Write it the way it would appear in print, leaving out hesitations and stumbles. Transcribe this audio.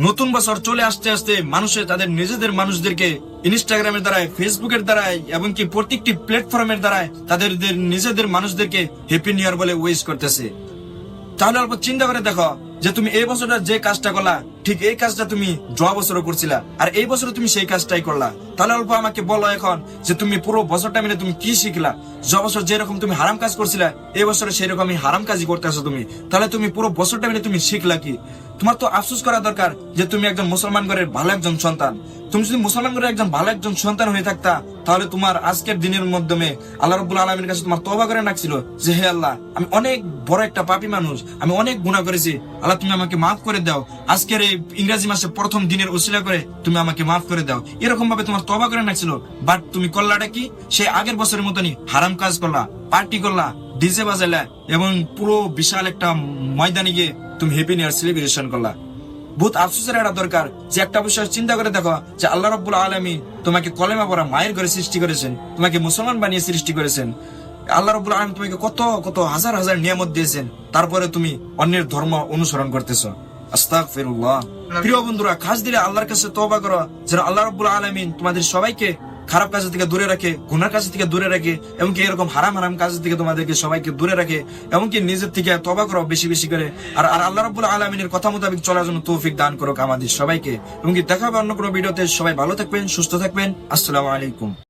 নতুন বছর চলে আসতে আসতে মানুষে তাদের নিজেদের মানুষদেরকে ইনস্টাগ্রামের দ্বারাই, ফেসবুকের দ্বারাই এবং কি প্রত্যেকটি প্ল্যাটফর্মের দ্বারাই তাদের নিজেদের মানুষদেরকে হ্যাপি নিউ ইয়ার বলে উইশ করতেছে। তাহলে অল্প চিন্তা করে দেখো যে তুমি এই বছরটা যে কাজটা করলা, ঠিক এই কাজটা তুমি যাওয়া বছরও করছিলা, আর এই বছর তুমি সেই কাজটাই করলা। তাহলে অল্প আমাকে বলো এখন যে তুমি পুরো বছরটা মিলে তুমি কি শিখলা? যাওয়া বছর যেরকম তুমি হারাম কাজ করছিলা, এই বছরে সেই রকমই হারাম কাজই করতেছো তুমি। তাহলে তুমি পুরো বছরটা মিলে তুমি শিখলা কি? তোমার তো আফসোস করা দরকার যে তুমি একজন মুসলমান ঘরের ভালো একজন সন্তান। তুমি যদি মুসলমান ঘরের একজন ভালো একজন সন্তান হয়ে থাকতা, তাহলে তোমার আজকের দিনের মাধ্যমে আল্লাহ রাব্বুল আলামিনের কাছে তোমার তওবা করে রাখছিল যে হে আল্লাহ, আমি অনেক বড় একটা পাপী মানুষ, আমি অনেক গুনাহ করেছি, আল্লাহ তুমি আমাকে মাফ করে দাও। আজকের এই ইংরেজি মাসের প্রথম দিনের উসিলা করে তুমি আমাকে মাফ করে দাও, এরকম ভাবে তোমার তওবা করে রাখছিল। বাট তুমি করলাটা কি? সেই আগের বছরের মতনই হারাম কাজ করলা, পার্টি করলা, ডিজে বাজাইলা এবং পুরো বিশাল একটা ময়দানে গিয়ে তুমি হ্যাপি নিউ ইয়ার সেলিব্রেশন করলা। বহুত আফসোসের একটা দরকার যে একটা বিষয় চিন্তা করে দেখো যে আল্লাহ রাব্বুল আলামিন তোমাকে কলেমা পড়া মায়ের ঘরে সৃষ্টি করেছেন, তোমাকে মুসলমান বানিয়ে সৃষ্টি করেছেন। আল্লাহ রাব্বুল আলামিন তোমাকে কত কত হাজার হাজার নিয়ামত দিয়েছেন, তারপরে তুমি অন্যের ধর্ম অনুসরণ করতেছো। আস্তাগফিরুল্লাহ। প্রিয় বন্ধুরা, খাস দিলে আল্লাহর কাছে তওবা করো যেন আল্লাহ রাব্বুল আলামিন তোমাদের সবাইকে খারাপ কাজ থেকে দূরে রাখে, গুনার কাজ থেকে দূরে রাখে, এমনকি এরকম হারাম হারাম কাজ থেকে তোমাদেরকে সবাইকে দূরে রাখে, এমনকি নিজের থেকে তওবা করো বেশি বেশি করে। আর আল্লাহ রাব্বুল আলামিনের কথা মোতাবেক চলার জন্য তৌফিক দান করুক আমাদের সবাইকে। এমনকি দেখা হবে অন্য কোনো ভিডিওতে। সবাই ভালো থাকবেন, সুস্থ থাকবেন। আসসালামু আলাইকুম।